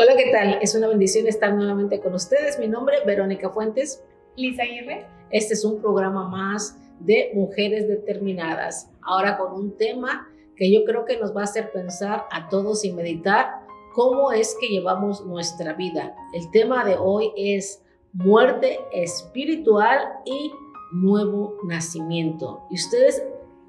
Hola, ¿qué tal? Es una bendición estar nuevamente con ustedes. Mi nombre es Verónica Fuentes. Lisa Aguirre. Este es un programa más de Mujeres Determinadas. Ahora con un tema que yo creo que nos va a hacer pensar a todos y meditar cómo es que llevamos nuestra vida. El tema de hoy es muerte espiritual y nuevo nacimiento. Y ustedes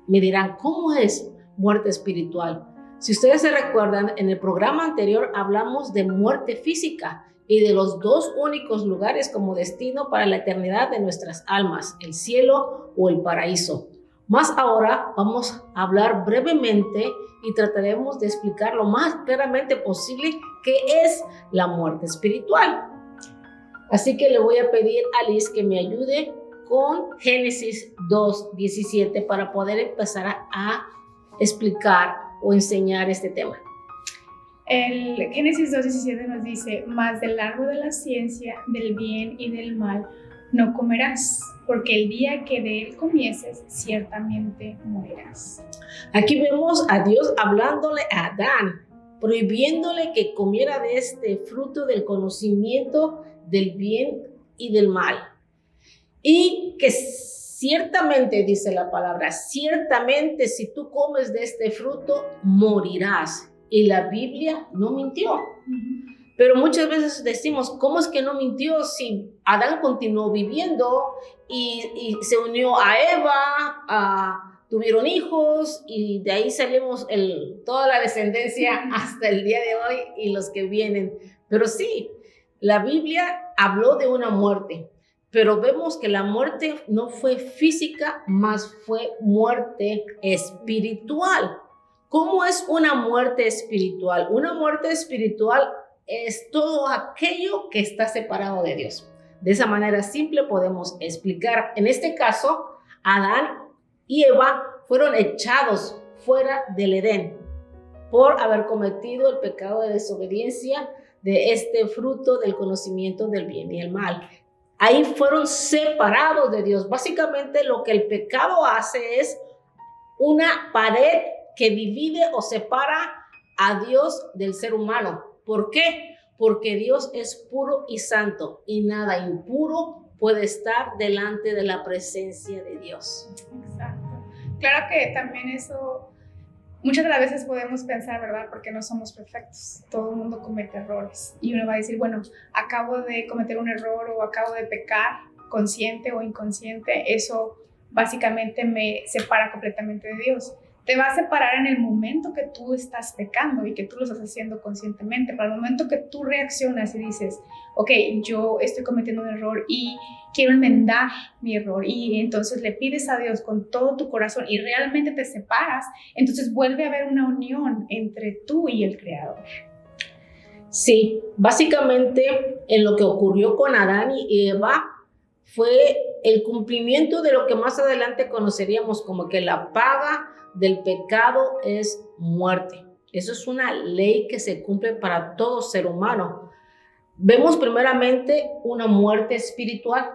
me dirán, ¿cómo es muerte espiritual? Si ustedes se recuerdan, en el programa anterior hablamos de muerte física y de los dos únicos lugares como destino para la eternidad de nuestras almas, el cielo o el paraíso. Más ahora vamos a hablar brevemente y trataremos de explicar lo más claramente posible qué es la muerte espiritual. Así que le voy a pedir a Liz que me ayude con Génesis 2:17 para poder empezar a explicar o enseñar este tema. El Génesis 2:17 nos dice: mas del árbol de la ciencia, del bien y del mal no comerás, porque el día que de él comieses, ciertamente morirás. Aquí vemos a Dios hablándole a Adán, prohibiéndole que comiera de este fruto del conocimiento del bien y del mal. Y que ciertamente, dice la palabra, ciertamente si tú comes de este fruto, morirás. Y la Biblia no mintió. Pero muchas veces decimos, ¿cómo es que no mintió si Adán continuó viviendo y se unió a Eva, tuvieron hijos y de ahí salimos toda la descendencia hasta el día de hoy y los que vienen? Pero sí, la Biblia habló de una muerte. Pero vemos que la muerte no fue física, más fue muerte espiritual. ¿Cómo es una muerte espiritual? Una muerte espiritual es todo aquello que está separado de Dios. De esa manera simple podemos explicar. En este caso, Adán y Eva fueron echados fuera del Edén por haber cometido el pecado de desobediencia de este fruto del conocimiento del bien y el mal. Ahí fueron separados de Dios. Básicamente lo que el pecado hace es una pared que divide o separa a Dios del ser humano. ¿Por qué? Porque Dios es puro y santo y nada impuro puede estar delante de la presencia de Dios. Exacto. Claro que también eso, muchas de las veces podemos pensar, ¿verdad? Porque no somos perfectos. Todo el mundo comete errores. Y uno va a decir, bueno, acabo de cometer un error o acabo de pecar, consciente o inconsciente. Eso básicamente me separa completamente de Dios. Te va a separar en el momento que tú estás pecando y que tú lo estás haciendo conscientemente. Para el momento que tú reaccionas y dices, ok, yo estoy cometiendo un error y quiero enmendar mi error, y entonces le pides a Dios con todo tu corazón y realmente te separas, entonces vuelve a haber una unión entre tú y el Creador. Sí, básicamente en lo que ocurrió con Adán y Eva fue el cumplimiento de lo que más adelante conoceríamos como que la paga del pecado es muerte. Eso es una ley que se cumple para todo ser humano. Vemos primeramente una muerte espiritual,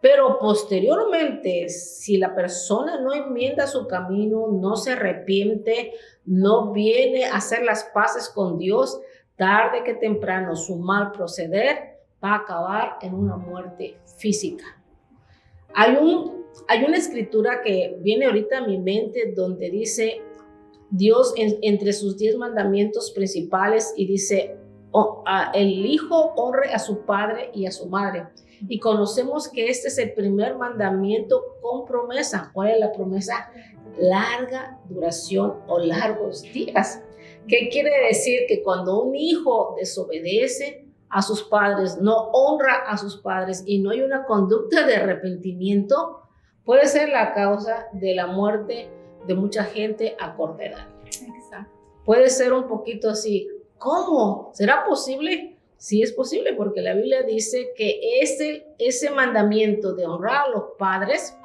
pero posteriormente, si la persona no enmienda su camino, no se arrepiente, no viene a hacer las paces con Dios, tarde que temprano su mal proceder va a acabar en una muerte física. Hay una escritura que viene ahorita a mi mente donde dice Dios entre sus 10 mandamientos principales y dice, el hijo honre a su padre y a su madre. Y conocemos que este es el primer mandamiento con promesa. ¿Cuál es la promesa? Larga duración o largos días. ¿Qué quiere decir? Que cuando un hijo desobedece a sus padres, no honra a sus padres y no hay una conducta de arrepentimiento, puede ser la causa de la muerte de mucha gente a corta edad. Exacto. Puede ser un poquito así. ¿Cómo? ¿Será posible? Sí es posible, porque la Biblia dice que ese mandamiento de honrar a los padres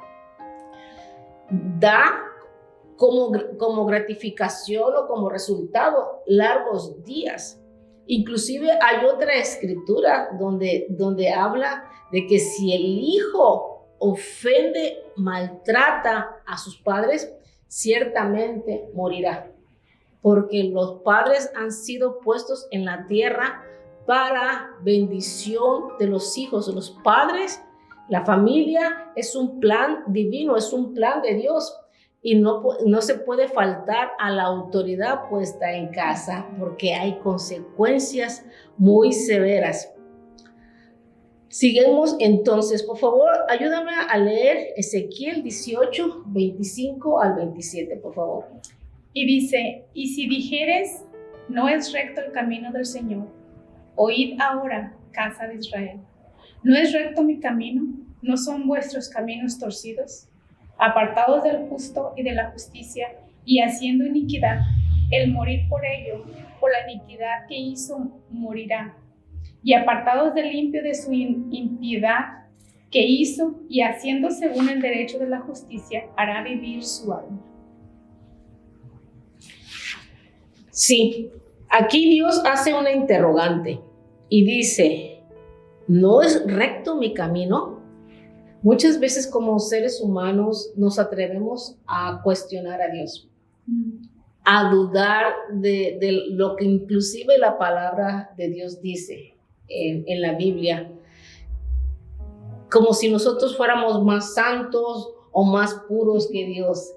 da como gratificación o como resultado largos días. Inclusive hay otra escritura donde habla de que si el hijo ofende, maltrata a sus padres, ciertamente morirá. Porque los padres han sido puestos en la tierra para bendición de los hijos, de los padres. La familia es un plan divino, es un plan de Dios. Y no se puede faltar a la autoridad puesta en casa porque hay consecuencias muy severas. Seguimos entonces, por favor, ayúdame a leer Ezequiel 18, 25 al 27, por favor. Y dice, y si dijeres, no es recto el camino del Señor, oíd ahora, casa de Israel. ¿No es recto mi camino? ¿No son vuestros caminos torcidos? Apartados del justo y de la justicia, y haciendo iniquidad, el morir por ello, por la iniquidad que hizo, morirá. Y apartados del limpio de su impiedad que hizo, y haciendo según el derecho de la justicia, hará vivir su alma. Sí, aquí Dios hace una interrogante y dice, ¿no es recto mi camino? Muchas veces como seres humanos nos atrevemos a cuestionar a Dios, a dudar de lo que inclusive la palabra de Dios dice en la Biblia, como si nosotros fuéramos más santos o más puros que Dios.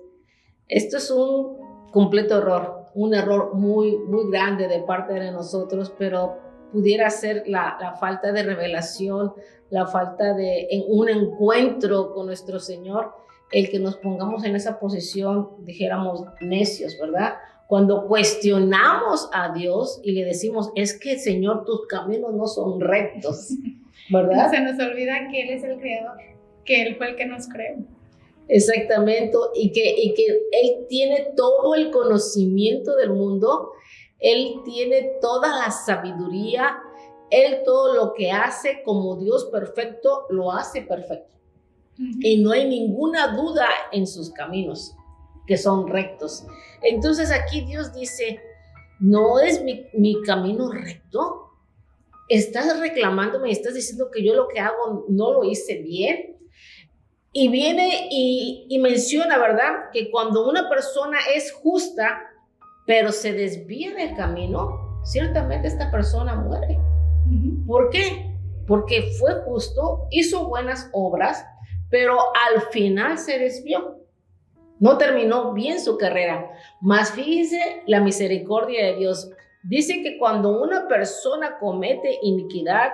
Esto es un completo error, un error muy, muy grande de parte de nosotros, pero pudiera ser la falta de revelación, la falta de un encuentro con nuestro Señor, el que nos pongamos en esa posición, dijéramos, necios, ¿verdad? Cuando cuestionamos a Dios y le decimos, es que Señor, tus caminos no son rectos, ¿verdad? Se nos olvida que Él es el Creador, que Él fue el que nos creó. Exactamente, y que Él tiene todo el conocimiento del mundo, Él tiene toda la sabiduría, Él todo lo que hace como Dios perfecto, lo hace perfecto. Y no hay ninguna duda en sus caminos, que son rectos. Entonces aquí Dios dice, ¿no es mi camino recto? ¿Estás reclamándome? ¿Estás diciendo que yo lo que hago no lo hice bien? Y viene y menciona, ¿verdad? Que cuando una persona es justa, pero se desvía del camino, ciertamente esta persona muere. ¿Por qué? Porque fue justo, hizo buenas obras, pero al final se desvió. No terminó bien su carrera. Mas fíjense la misericordia de Dios. Dice que cuando una persona comete iniquidad,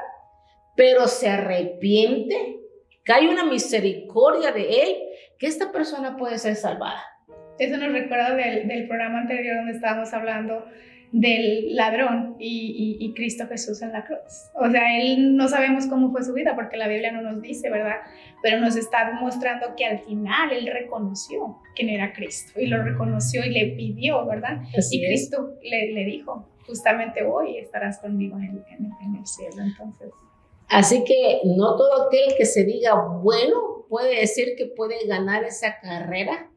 pero se arrepiente, que hay una misericordia de Él, que esta persona puede ser salvada. Eso nos recuerda del programa anterior donde estábamos hablando del ladrón y Cristo Jesús en la cruz. O sea, Él no sabemos cómo fue su vida porque la Biblia no nos dice, ¿verdad? Pero nos está mostrando que al final Él reconoció quién era Cristo y lo reconoció y le pidió, ¿verdad? Así y Cristo le dijo, justamente hoy estarás conmigo en el cielo, entonces. Así que no todo aquel que se diga bueno puede decir que puede ganar esa carrera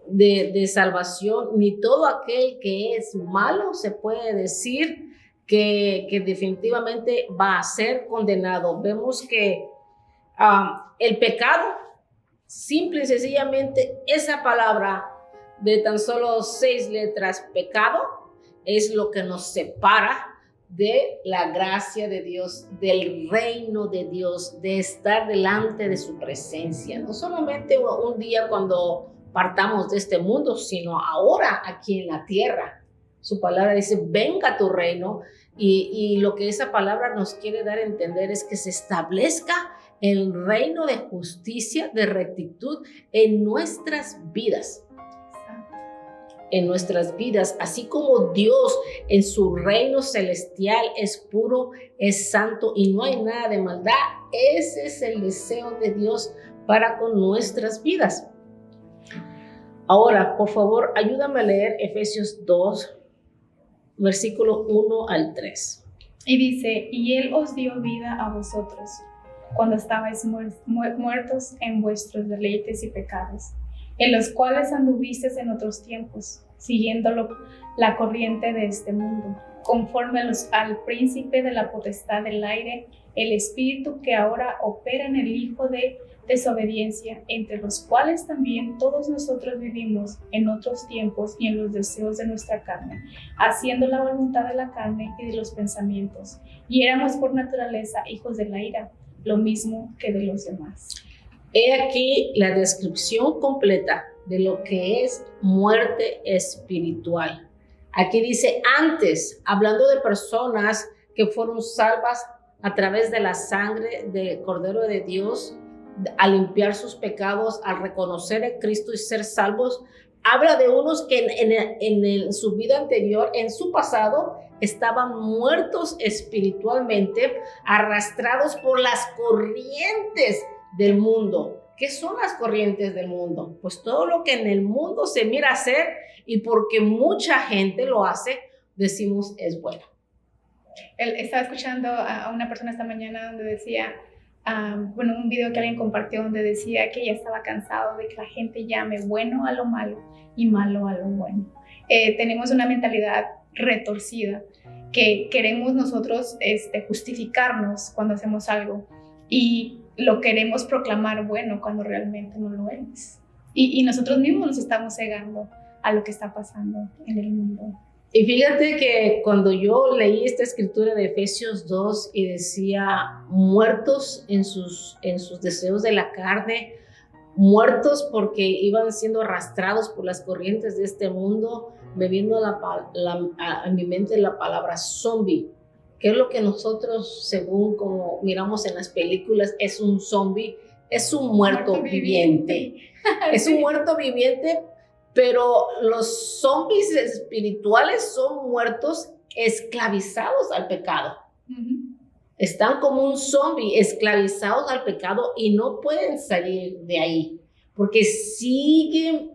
de salvación, ni todo aquel que es malo se puede decir que definitivamente va a ser condenado. Vemos que el pecado, simple y sencillamente, esa palabra de tan solo 6 letras, pecado, es lo que nos separa de la gracia de Dios, del reino de Dios, de estar delante de su presencia. No solamente un día cuando partamos de este mundo, sino ahora aquí en la tierra. Su palabra dice, venga tu reino, y lo que esa palabra nos quiere dar a entender es que se establezca el reino de justicia, de rectitud en nuestras vidas. En nuestras vidas, así como Dios en su reino celestial es puro, es santo y no hay nada de maldad. Ese es el deseo de Dios para con nuestras vidas. Ahora, por favor, ayúdame a leer Efesios 2, versículo 1 al 3. Y dice, y Él os dio vida a vosotros, cuando estabais muertos en vuestros deleites y pecados, en los cuales anduvisteis en otros tiempos, siguiendo la corriente de este mundo, conforme al príncipe de la potestad del aire, el espíritu que ahora opera en el hijo de desobediencia, entre los cuales también todos nosotros vivimos en otros tiempos y en los deseos de nuestra carne, haciendo la voluntad de la carne y de los pensamientos, y éramos por naturaleza hijos de la ira, lo mismo que de los demás. He aquí la descripción completa de lo que es muerte espiritual. Aquí dice antes, hablando de personas que fueron salvas a través de la sangre del Cordero de Dios, al limpiar sus pecados, al reconocer a Cristo y ser salvos. Habla de unos que en su vida anterior, en su pasado, estaban muertos espiritualmente, arrastrados por las corrientes del mundo. ¿Qué son las corrientes del mundo? Pues todo lo que en el mundo se mira hacer, y porque mucha gente lo hace, decimos es bueno. Estaba escuchando a una persona esta mañana donde decía, un video que alguien compartió donde decía que ya estaba cansado de que la gente llame bueno a lo malo y malo a lo bueno. Tenemos una mentalidad retorcida que queremos nosotros justificarnos cuando hacemos algo y lo queremos proclamar bueno cuando realmente no lo es. Y nosotros mismos nos estamos cegando a lo que está pasando en el mundo. Y fíjate que cuando yo leí esta escritura de Efesios 2 y decía muertos en sus deseos de la carne, muertos porque iban siendo arrastrados por las corrientes de este mundo, me vino a mi mente la palabra zombie, que es lo que nosotros, según como miramos en las películas, es un zombie, es un muerto viviente. Es un muerto viviente. Pero los zombies espirituales son muertos esclavizados al pecado. Uh-huh. Están como un zombie esclavizados al pecado y no pueden salir de ahí porque siguen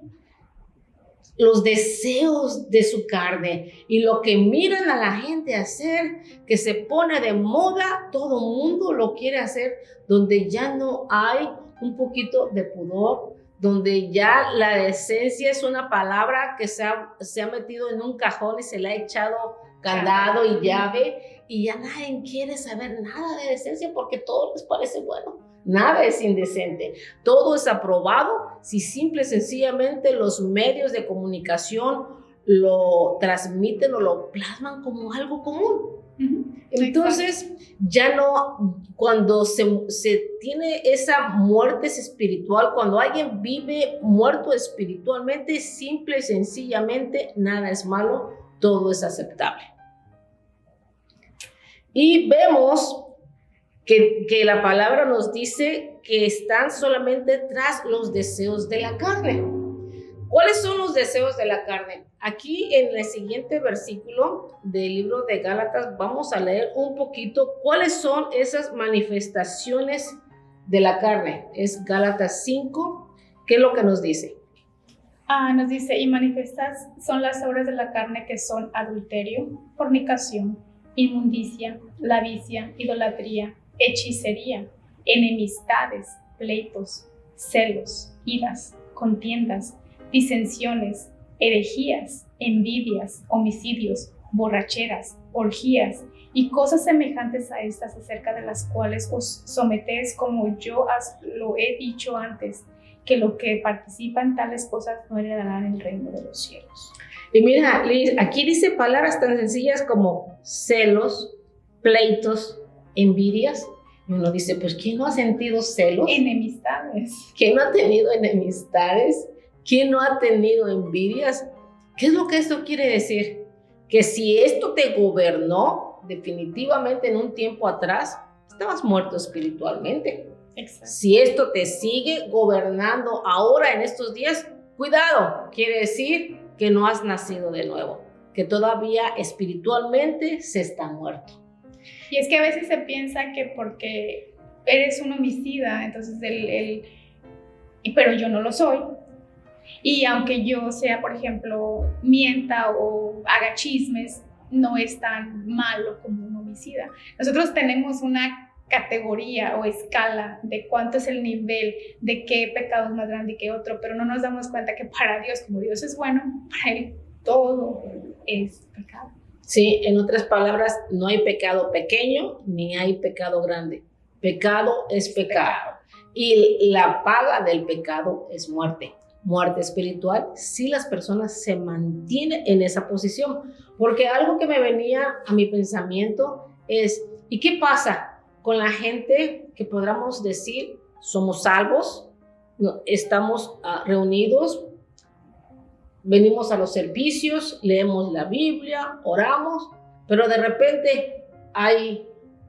los deseos de su carne y lo que miran a la gente hacer, que se pone de moda, todo mundo lo quiere hacer, donde ya no hay un poquito de pudor, donde ya la decencia es una palabra que se ha metido en un cajón y se le ha echado candado y llave, y ya nadie quiere saber nada de decencia porque todo les parece bueno. Nada es indecente, todo es aprobado si simple y sencillamente los medios de comunicación lo transmiten o lo plasman como algo común. Entonces, ya no, cuando se tiene esa muerte espiritual, cuando alguien vive muerto espiritualmente, simple y sencillamente nada es malo, todo es aceptable. Y vemos que la palabra nos dice que están solamente tras los deseos de la carne. ¿Cuáles son los deseos de la carne? Aquí en el siguiente versículo del libro de Gálatas vamos a leer un poquito cuáles son esas manifestaciones de la carne. Es Gálatas 5. ¿Qué es lo que nos dice? Nos dice, y manifiestas son las obras de la carne que son adulterio, fornicación, inmundicia, lavicia, idolatría, hechicería, enemistades, pleitos, celos, iras, contiendas, disensiones, herejías, envidias, homicidios, borracheras, orgías y cosas semejantes a estas, acerca de las cuales os sometéis, como yo lo he dicho antes, que los que participan tales cosas no heredarán el reino de los cielos. Y mira, Liz, aquí dice palabras tan sencillas como celos, pleitos, envidias. Y uno dice, pues, ¿quién no ha sentido celos? Enemistades. ¿Quién no ha tenido enemistades? ¿Quién no ha tenido envidias? ¿Qué es lo que esto quiere decir? Que si esto te gobernó definitivamente en un tiempo atrás, estabas muerto espiritualmente. Exacto. Si esto te sigue gobernando ahora en estos días, cuidado, quiere decir que no has nacido de nuevo, que todavía espiritualmente se está muerto. Y es que a veces se piensa que porque eres un homicida, entonces pero yo no lo soy. Y aunque yo sea, por ejemplo, mienta o haga chismes, no es tan malo como un homicida. Nosotros tenemos una categoría o escala de cuánto es el nivel, de qué pecado es más grande que otro, pero no nos damos cuenta que para Dios, como Dios es bueno, para Él todo es pecado. Sí, en otras palabras, no hay pecado pequeño ni hay pecado grande. Pecado es pecado. Y la paga del pecado es muerte. Muerte espiritual si las personas se mantienen en esa posición. Porque algo que me venía a mi pensamiento es, ¿y qué pasa con la gente que podamos decir somos salvos? Estamos reunidos, venimos a los servicios, leemos la Biblia, oramos, pero de repente hay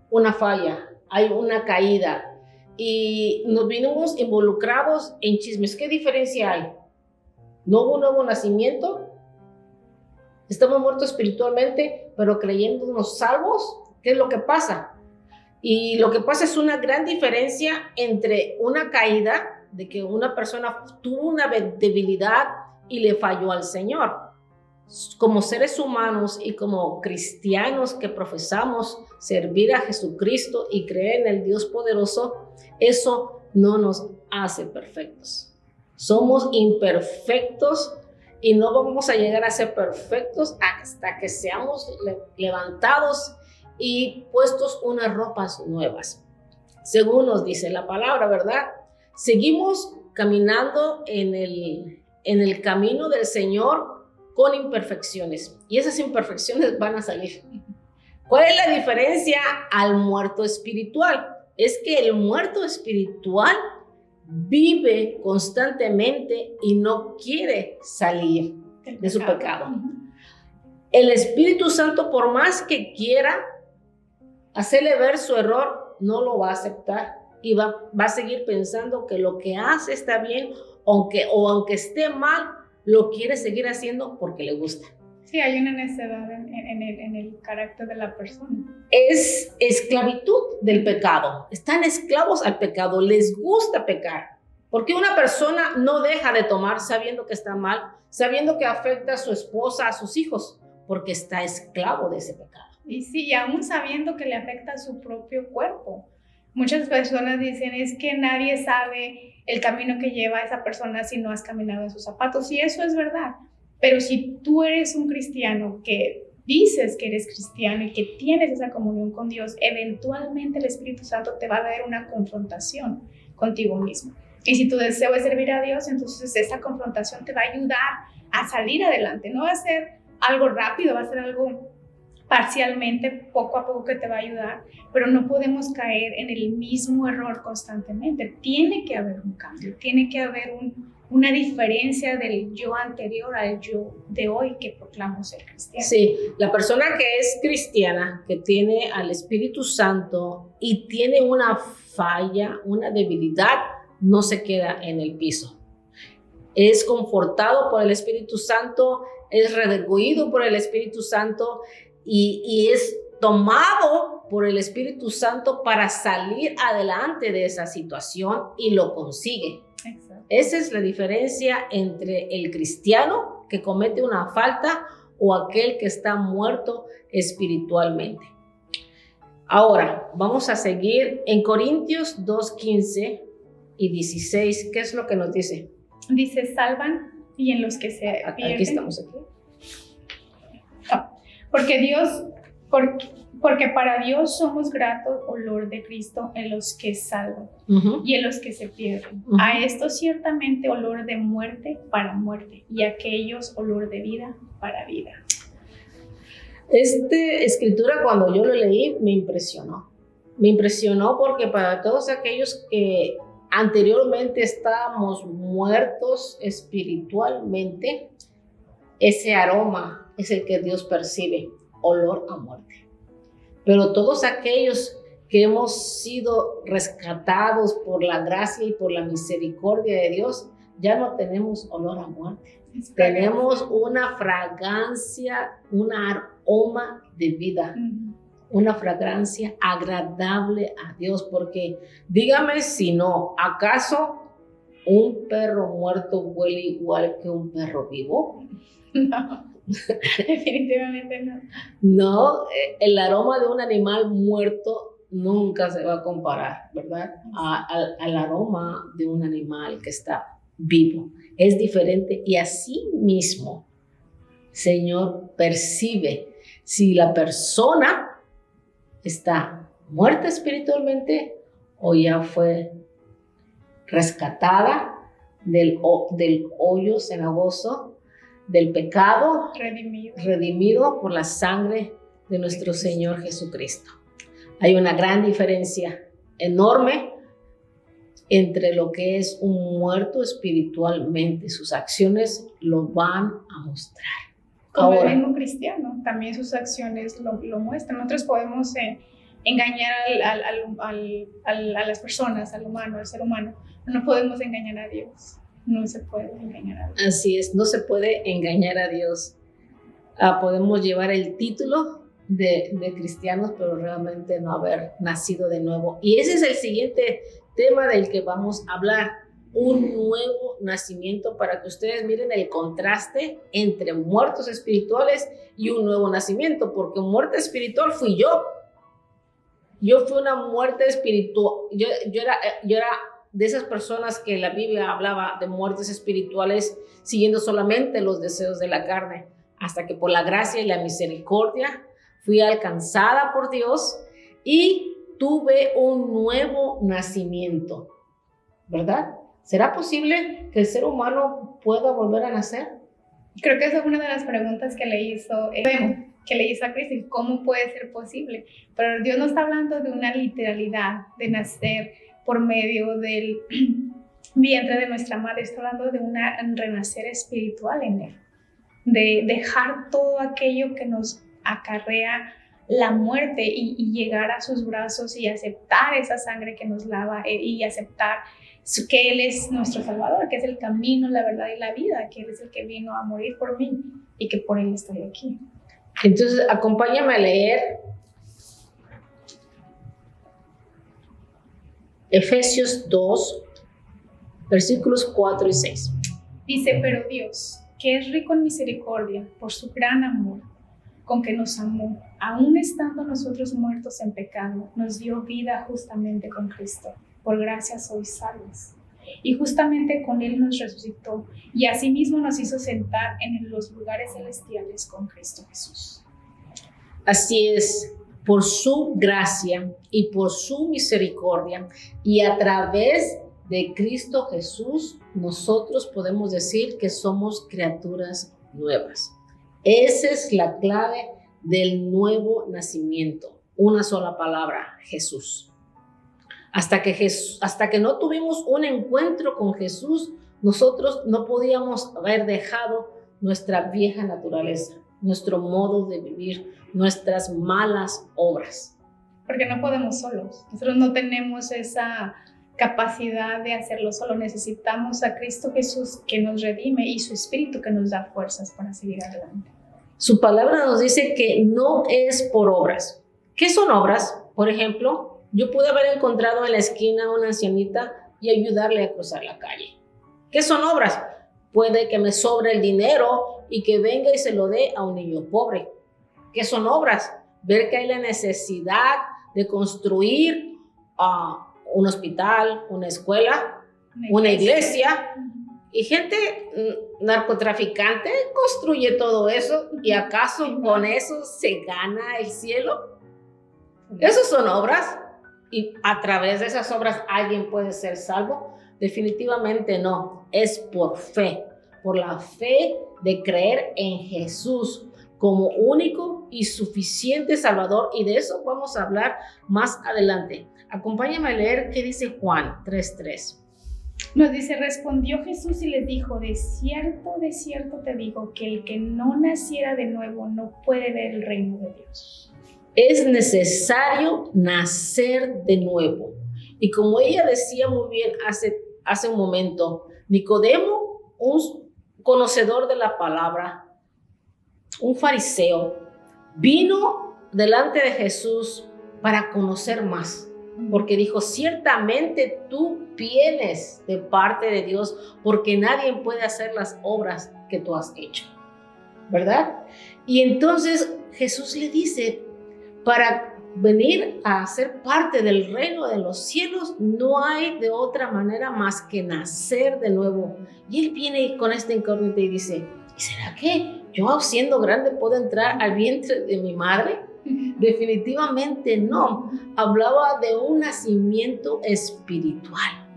una falla, hay una caída y nos vinimos involucrados en chismes. ¿Qué diferencia hay? ¿No hubo un nuevo nacimiento? ¿Estamos muertos espiritualmente, pero creyéndonos salvos? ¿Qué es lo que pasa? Y lo que pasa es una gran diferencia entre una caída, de que una persona tuvo una debilidad y le falló al Señor. Como seres humanos y como cristianos que profesamos servir a Jesucristo y creer en el Dios poderoso, eso no nos hace perfectos. Somos imperfectos y no vamos a llegar a ser perfectos hasta que seamos levantados y puestos unas ropas nuevas. Según nos dice la palabra, ¿verdad? Seguimos caminando en el camino del Señor con imperfecciones y esas imperfecciones van a salir. ¿Cuál es la diferencia al muerto espiritual? Es que el muerto espiritual vive constantemente y no quiere salir de su pecado. El Espíritu Santo, por más que quiera hacerle ver su error, no lo va a aceptar y va a seguir pensando que lo que hace está bien, aunque esté mal, lo quiere seguir haciendo porque le gusta. Sí, hay una necedad en el carácter de la persona. Es esclavitud del pecado. Están esclavos al pecado, les gusta pecar. Porque una persona no deja de tomar sabiendo que está mal, sabiendo que afecta a su esposa, a sus hijos, porque está esclavo de ese pecado. Y sí, y aún sabiendo que le afecta a su propio cuerpo. Muchas personas dicen, es que nadie sabe el camino que lleva esa persona si no has caminado en sus zapatos. Y eso es verdad. Pero si tú eres un cristiano que dices que eres cristiano y que tienes esa comunión con Dios, eventualmente el Espíritu Santo te va a dar una confrontación contigo mismo. Y si tu deseo es servir a Dios, entonces esa confrontación te va a ayudar a salir adelante. No va a ser algo rápido, va a ser algo parcialmente, poco a poco, que te va a ayudar, pero no podemos caer en el mismo error constantemente. Tiene que haber un cambio, tiene que haber una diferencia del yo anterior al yo de hoy que proclamo ser cristiano. Sí, la persona que es cristiana, que tiene al Espíritu Santo y tiene una falla, una debilidad, no se queda en el piso. Es confortado por el Espíritu Santo, es redarguido por el Espíritu Santo y es tomado por el Espíritu Santo para salir adelante de esa situación y lo consigue. Exacto. Esa es la diferencia entre el cristiano que comete una falta o aquel que está muerto espiritualmente. Ahora, vamos a seguir en Corintios 2:15 y 16. ¿Qué es lo que nos dice? Dice, salvan y en los que se pierden. Aquí estamos. Aquí. Porque para Dios somos gratos olor de Cristo en los que salvan y en los que se pierden. A estos ciertamente olor de muerte para muerte y a aquellos olor de vida para vida. Esta escritura, cuando yo lo leí, me impresionó. Me impresionó porque para todos aquellos que anteriormente estábamos muertos espiritualmente, ese aroma es el que Dios percibe, olor a muerte. Pero todos aquellos que hemos sido rescatados por la gracia y por la misericordia de Dios, ya no tenemos olor a muerte. Tenemos una fragancia, un aroma de vida, una fragancia agradable a Dios, porque dígame si no, ¿acaso un perro muerto huele igual que un perro vivo? No, definitivamente no. No, el aroma de un animal muerto nunca se va a comparar, ¿verdad? Al aroma de un animal que está vivo. Es diferente y así mismo, Señor percibe si la persona está muerta espiritualmente o ya fue rescatada del hoyo cenagoso, del pecado, redimido por la sangre de nuestro Señor Jesucristo. Hay una gran diferencia enorme entre lo que es un muerto espiritualmente. Sus acciones lo van a mostrar. Como el mismo cristiano, también sus acciones lo muestran. Nosotros podemos engañar a las personas, al humano, al ser humano. No podemos engañar a Dios. No se puede engañar a Dios. Así es, no se puede engañar a Dios. Podemos llevar el título de cristianos, pero realmente no haber nacido de nuevo. Y ese es el siguiente tema del que vamos a hablar. Un nuevo nacimiento, para que ustedes miren el contraste entre muertos espirituales y un nuevo nacimiento, porque muerte espiritual fui yo. Yo fui una muerte espiritual. Yo era de esas personas que la Biblia hablaba de muertes espirituales siguiendo solamente los deseos de la carne, hasta que por la gracia y la misericordia fui alcanzada por Dios y tuve un nuevo nacimiento, ¿verdad? ¿Será posible que el ser humano pueda volver a nacer? Creo que esa es una de las preguntas que le hizo a Cristo. ¿Cómo puede ser posible? Pero Dios no está hablando de una literalidad de nacer por medio del vientre de nuestra madre. Está hablando de un renacer espiritual en Él, de dejar todo aquello que nos acarrea la muerte y llegar a sus brazos y aceptar esa sangre que nos lava y aceptar que Él es nuestro Salvador, que es el camino, la verdad y la vida, que Él es el que vino a morir por mí y que por Él estoy aquí. Entonces, acompáñame a leer Efesios 2, versículos 4 y 6. Dice, pero Dios, que es rico en misericordia, por su gran amor, con que nos amó, aun estando nosotros muertos en pecado, nos dio vida justamente con Cristo. Por gracia sois salvos. Y justamente con Él nos resucitó, y asimismo nos hizo sentar en los lugares celestiales con Cristo Jesús. Así es, por su gracia y por su misericordia, y a través de Cristo Jesús, nosotros podemos decir que somos criaturas nuevas. Esa es la clave del nuevo nacimiento. Una sola palabra, Jesús. Hasta que no tuvimos un encuentro con Jesús, nosotros no podíamos haber dejado nuestra vieja naturaleza, nuestro modo de vivir, nuestras malas obras. Porque no podemos solos. Nosotros no tenemos esa capacidad de hacerlo solo. Necesitamos a Cristo Jesús que nos redime y su Espíritu que nos da fuerzas para seguir adelante. Su palabra nos dice que no es por obras. ¿Qué son obras? Por ejemplo, yo pude haber encontrado en la esquina a una ancianita y ayudarle a cruzar la calle. ¿Qué son obras? Puede que me sobre el dinero y que venga y se lo dé a un niño pobre. ¿Qué son obras? Ver que hay la necesidad de construir un hospital, una escuela, una iglesia. Y gente narcotraficante construye todo eso. ¿Y acaso con eso se gana el cielo? ¿Esas son obras? ¿Y a través de esas obras alguien puede ser salvo? Definitivamente no. Es por fe, por la fe de creer en Jesús como único y suficiente Salvador. Y de eso vamos a hablar más adelante. Acompáñame a leer qué dice Juan 3:3. Nos dice, respondió Jesús y les dijo, de cierto te digo, que el que no naciera de nuevo no puede ver el reino de Dios. Es necesario nacer de nuevo. Y como ella decía muy bien hace un momento, Nicodemo, un conocedor de la palabra, un fariseo, vino delante de Jesús para conocer más. Porque dijo, ciertamente tú vienes de parte de Dios, porque nadie puede hacer las obras que tú has hecho, ¿verdad? Y entonces Jesús le dice, para venir a ser parte del reino de los cielos, no hay de otra manera más que nacer de nuevo. Y él viene con esta incógnita y dice, ¿será que ¿yo siendo grande puedo entrar al vientre de mi madre? Definitivamente no. Hablaba de un nacimiento espiritual,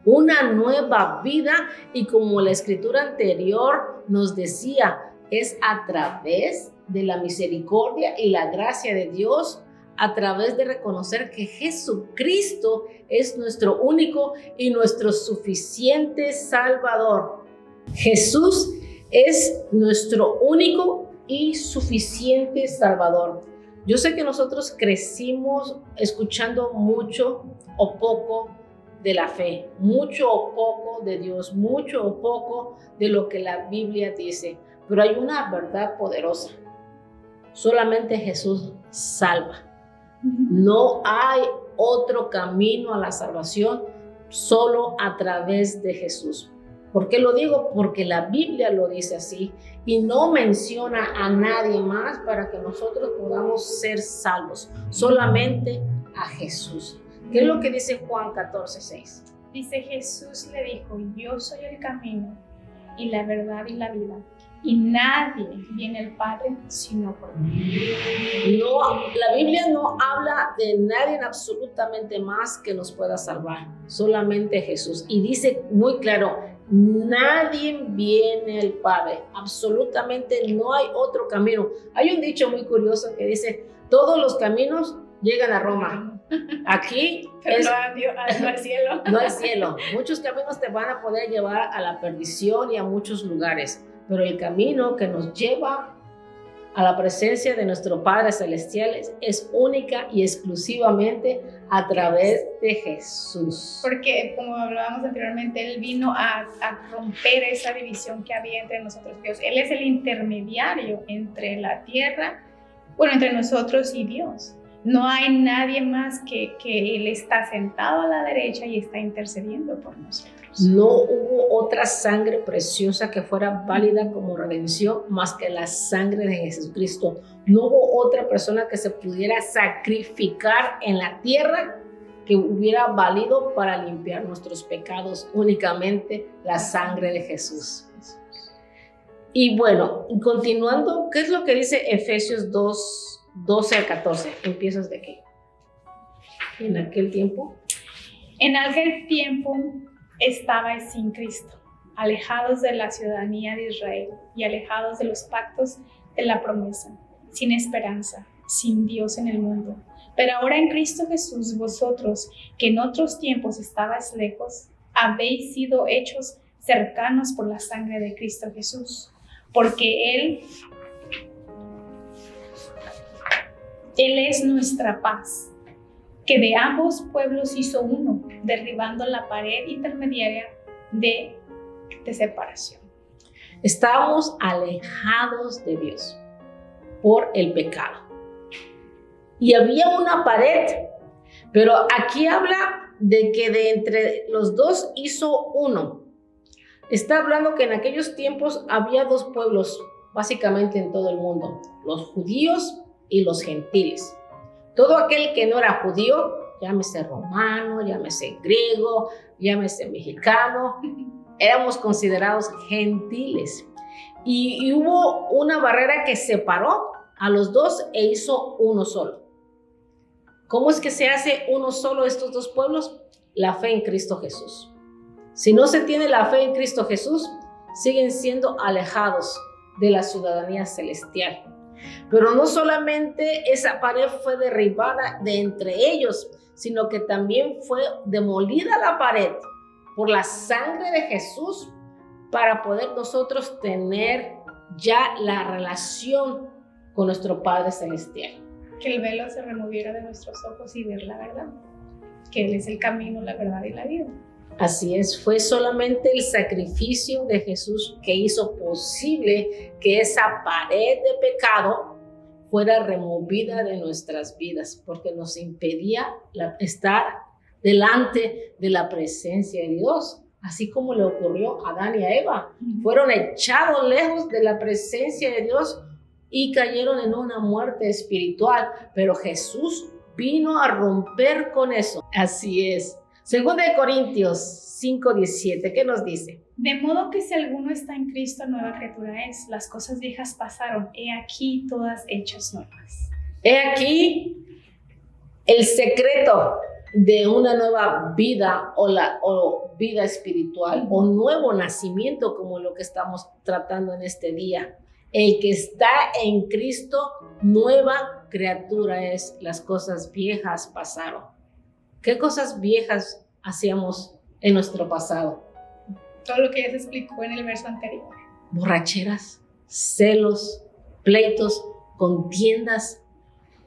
una nueva vida, y como la escritura anterior nos decía, es a través de la misericordia y la gracia de Dios, a través de reconocer que Jesucristo es nuestro único y nuestro suficiente Salvador. Jesús es nuestro único y suficiente Salvador. Yo sé que nosotros crecimos escuchando mucho o poco de la fe, mucho o poco de Dios, mucho o poco de lo que la Biblia dice, pero hay una verdad poderosa. Solamente Jesús salva. No hay otro camino a la salvación, solo a través de Jesús. ¿Por qué lo digo? Porque la Biblia lo dice así y no menciona a nadie más para que nosotros podamos ser salvos, solamente a Jesús. ¿Qué es lo que dice Juan 14:6? Dice: Jesús le dijo: yo soy el camino y la verdad y la vida, y nadie viene al Padre sino por mí. No, la Biblia no habla de nadie absolutamente más que nos pueda salvar, solamente Jesús. Y dice muy claro, nadie viene al Padre, absolutamente no hay otro camino. Hay un dicho muy curioso que dice, todos los caminos llegan a Roma. Aquí pero no al cielo. No al cielo. Muchos caminos te van a poder llevar a la perdición y a muchos lugares, pero el camino que nos lleva a la presencia de nuestro Padre Celestial es única y exclusivamente a través de Jesús. Porque, como hablábamos anteriormente, Él vino a romper esa división que había entre nosotros y Dios. Él es el intermediario entre la tierra, entre nosotros y Dios. No hay nadie más que Él está sentado a la derecha y está intercediendo por nosotros. No hubo otra sangre preciosa que fuera válida como redención más que la sangre de Jesucristo. No hubo otra persona que se pudiera sacrificar en la tierra que hubiera valido para limpiar nuestros pecados, únicamente la sangre de Jesús. Y bueno, continuando, ¿qué es lo que dice Efesios 2:12 al 14? Empiezas de aquí. En aquel tiempo. En aquel tiempo estabais sin Cristo, alejados de la ciudadanía de Israel y alejados de los pactos de la promesa, sin esperanza, sin Dios en el mundo. Pero ahora en Cristo Jesús, vosotros, que en otros tiempos estabais lejos, habéis sido hechos cercanos por la sangre de Cristo Jesús, porque Él es nuestra paz, que de ambos pueblos hizo uno, derribando la pared intermediaria de separación. Estábamos alejados de Dios por el pecado. Y había una pared, pero aquí habla de que de entre los dos hizo uno. Está hablando que en aquellos tiempos había dos pueblos, básicamente en todo el mundo, los judíos y los gentiles. Todo aquel que no era judío, llámese romano, llámese griego, llámese mexicano, éramos considerados gentiles. Y hubo una barrera que separó a los dos e hizo uno solo. ¿Cómo es que se hace uno solo estos dos pueblos? La fe en Cristo Jesús. Si no se tiene la fe en Cristo Jesús, siguen siendo alejados de la ciudadanía celestial. Pero no solamente esa pared fue derribada de entre ellos, sino que también fue demolida la pared por la sangre de Jesús para poder nosotros tener ya la relación con nuestro Padre Celestial. Que el velo se removiera de nuestros ojos y ver la verdad, que Él es el camino, la verdad y la vida. Así es, fue solamente el sacrificio de Jesús que hizo posible que esa pared de pecado fuera removida de nuestras vidas, porque nos impedía estar delante de la presencia de Dios, así como le ocurrió a Adán y a Eva. Fueron echados lejos de la presencia de Dios y cayeron en una muerte espiritual, pero Jesús vino a romper con eso. Así es. Segunda de Corintios 5:17, ¿qué nos dice? De modo que si alguno está en Cristo, nueva criatura es. Las cosas viejas pasaron, he aquí todas hechas nuevas. He aquí el secreto de una nueva vida o vida espiritual o nuevo nacimiento, como lo que estamos tratando en este día. El que está en Cristo, nueva criatura es. Las cosas viejas pasaron. ¿Qué cosas viejas hacíamos en nuestro pasado? Todo lo que ya se explicó en el verso anterior. Borracheras, celos, pleitos, contiendas.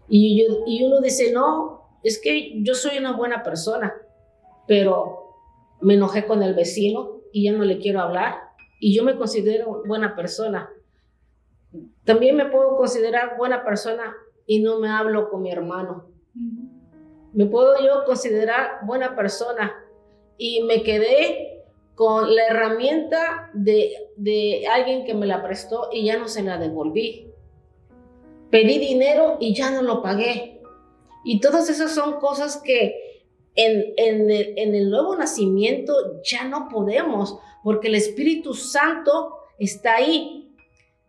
Y uno dice, no, es que yo soy una buena persona, pero me enojé con el vecino y ya no le quiero hablar. Y yo me considero buena persona. También me puedo considerar buena persona y no me hablo con mi hermano. Me puedo yo considerar buena persona y me quedé con la herramienta de alguien que me la prestó y ya no se la devolví. Pedí dinero y ya no lo pagué. Y todas esas son cosas que en el nuevo nacimiento ya no podemos, porque el Espíritu Santo está ahí.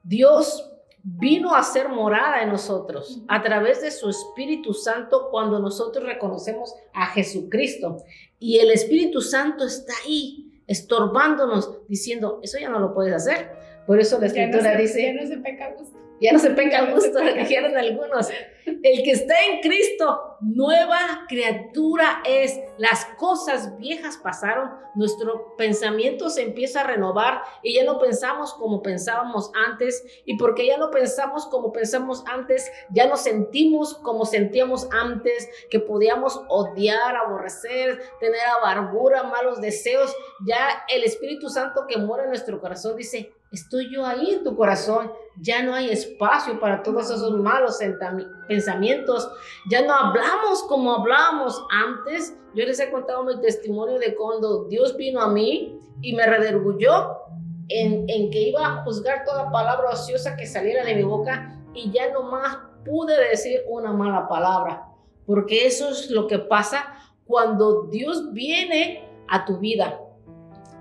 Dios vino a hacer morada en nosotros a través de su Espíritu Santo cuando nosotros reconocemos a Jesucristo. Y el Espíritu Santo está ahí, estorbándonos, diciendo, eso ya no lo puedes hacer. Por eso la Escritura dice, ya no se peca a gusto. Ya no se peca a gusto, dijeron algunos. El que está en Cristo, nueva criatura es. Las cosas viejas pasaron, nuestro pensamiento se empieza a renovar y ya no pensamos como pensábamos antes. Y porque ya no pensamos como pensamos antes, ya no sentimos como sentíamos antes, que podíamos odiar, aborrecer, tener amargura, malos deseos. Ya el Espíritu Santo que mora en nuestro corazón dice, estoy yo ahí en tu corazón. Ya no hay espacio para todos esos malos pensamientos. Ya no hablamos como hablábamos antes. Yo les he contado mi testimonio de cuando Dios vino a mí y me redarguyó en que iba a juzgar toda palabra ociosa que saliera de mi boca y ya no más pude decir una mala palabra. Porque eso es lo que pasa cuando Dios viene a tu vida.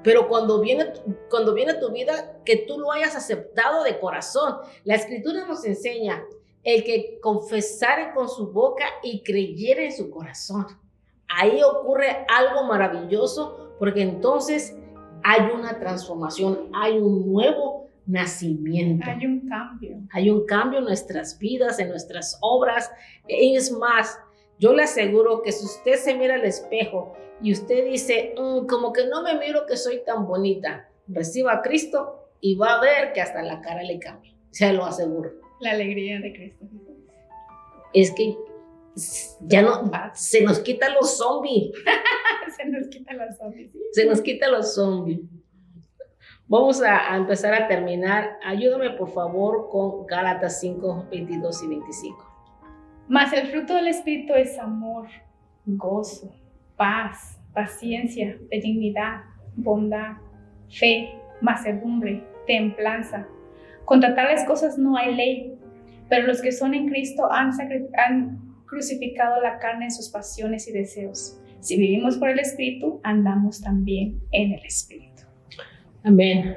Pero cuando viene a tu vida, que tú lo hayas aceptado de corazón. La Escritura nos enseña, el que confesare con su boca y creyere en su corazón. Ahí ocurre algo maravilloso, porque entonces hay una transformación, hay un nuevo nacimiento. Hay un cambio. Hay un cambio en nuestras vidas, en nuestras obras. Es más, yo le aseguro que si usted se mira al espejo y usted dice, como que no me miro que soy tan bonita, reciba a Cristo y va a ver que hasta la cara le cambia. Se lo aseguro. La alegría de Cristo. Es que ya no, se nos quitan los zombies. Se nos quitan los zombies. ¿Sí? Se nos quitan los zombies. Vamos a empezar a terminar. Ayúdame por favor con Gálatas 5, 22 y 25. Mas el fruto del Espíritu es amor, gozo, paz, paciencia, benignidad, bondad, fe, mansedumbre, templanza. Contra tales cosas no hay ley, pero los que son en Cristo han crucificado la carne en sus pasiones y deseos. Si vivimos por el Espíritu, andamos también en el Espíritu. Amén.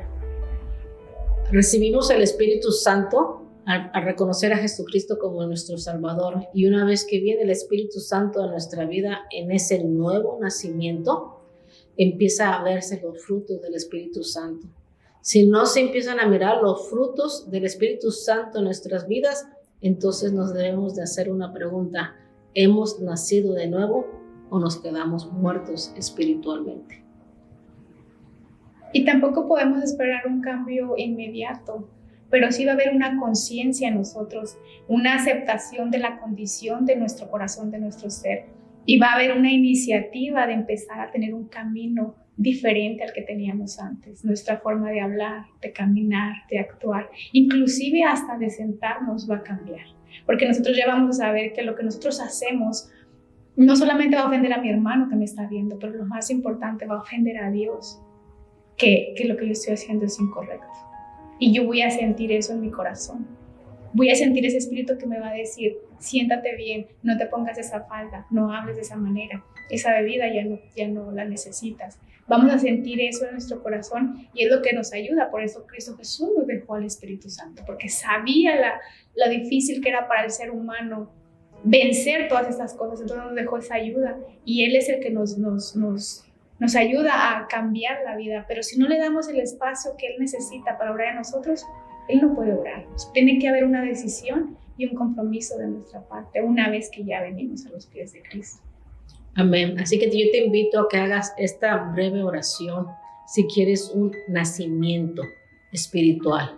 Recibimos el Espíritu Santo al reconocer a Jesucristo como nuestro Salvador. Y una vez que viene el Espíritu Santo a nuestra vida en ese nuevo nacimiento, empieza a verse los frutos del Espíritu Santo. Si no se empiezan a mirar los frutos del Espíritu Santo en nuestras vidas, entonces nos debemos de hacer una pregunta. ¿Hemos nacido de nuevo o nos quedamos muertos espiritualmente? Y tampoco podemos esperar un cambio inmediato, pero sí va a haber una conciencia en nosotros, una aceptación de la condición de nuestro corazón, de nuestro ser. Y va a haber una iniciativa de empezar a tener un camino diferente al que teníamos antes. Nuestra forma de hablar, de caminar, de actuar, inclusive hasta de sentarnos va a cambiar. Porque nosotros ya vamos a saber que lo que nosotros hacemos no solamente va a ofender a mi hermano que me está viendo, pero lo más importante, va a ofender a Dios, que lo que yo estoy haciendo es incorrecto. Y yo voy a sentir eso en mi corazón. Voy a sentir ese espíritu que me va a decir, siéntate bien, no te pongas esa falda, no hables de esa manera, esa bebida ya no la necesitas. Vamos a sentir eso en nuestro corazón y es lo que nos ayuda. Por eso Cristo Jesús nos dejó al Espíritu Santo, porque sabía lo difícil que era para el ser humano vencer todas estas cosas. Entonces nos dejó esa ayuda y Él es el que nos ayuda a cambiar la vida. Pero si no le damos el espacio que Él necesita para obrar en nosotros, Él no puede obrar. Tiene que haber una decisión y un compromiso de nuestra parte una vez que ya venimos a los pies de Cristo. Amén. Así que yo te invito a que hagas esta breve oración si quieres un nacimiento espiritual.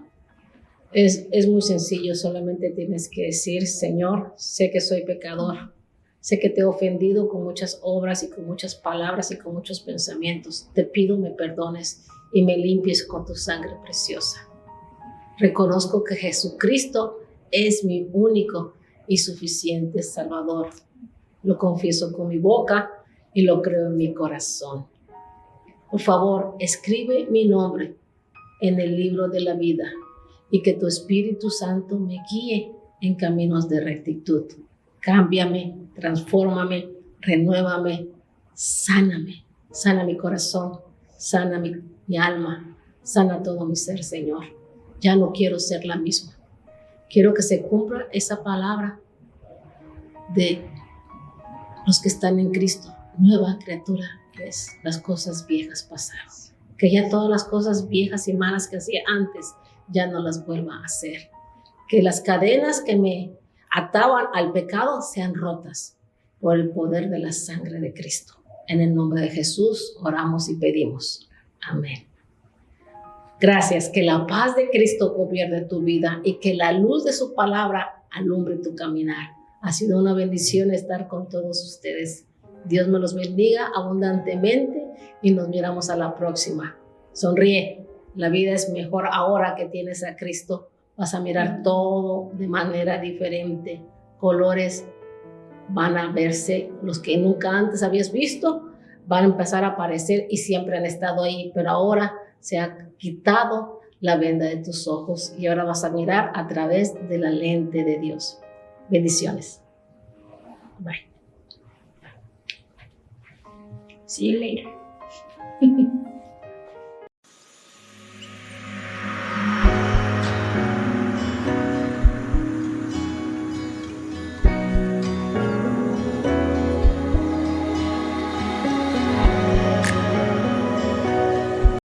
Es muy sencillo, solamente tienes que decir: Señor, sé que soy pecador, sé que te he ofendido con muchas obras y con muchas palabras y con muchos pensamientos. Te pido me perdones y me limpies con tu sangre preciosa. Reconozco que Jesucristo es mi único y suficiente Salvador. Lo confieso con mi boca y lo creo en mi corazón. Por favor, escribe mi nombre en el libro de la vida y que tu Espíritu Santo me guíe en caminos de rectitud. Cámbiame, transfórmame, renuévame, sáname. Sana mi corazón, sana mi alma, sana todo mi ser, Señor. Ya no quiero ser la misma. Quiero que se cumpla esa palabra de los que están en Cristo. Nueva criatura es, las cosas viejas pasaron. Que ya todas las cosas viejas y malas que hacía antes ya no las vuelva a hacer. Que las cadenas que me ataban al pecado sean rotas por el poder de la sangre de Cristo. En el nombre de Jesús oramos y pedimos. Amén. Gracias, que la paz de Cristo gobierne tu vida y que la luz de su palabra alumbre tu caminar. Ha sido una bendición estar con todos ustedes. Dios me los bendiga abundantemente y nos miramos a la próxima. Sonríe, la vida es mejor ahora que tienes a Cristo. Vas a mirar todo de manera diferente. Colores van a verse, los que nunca antes habías visto, van a empezar a aparecer y siempre han estado ahí, pero ahora se ha quitado la venda de tus ojos y ahora vas a mirar a través de la lente de Dios. Bendiciones. Bye. See you later.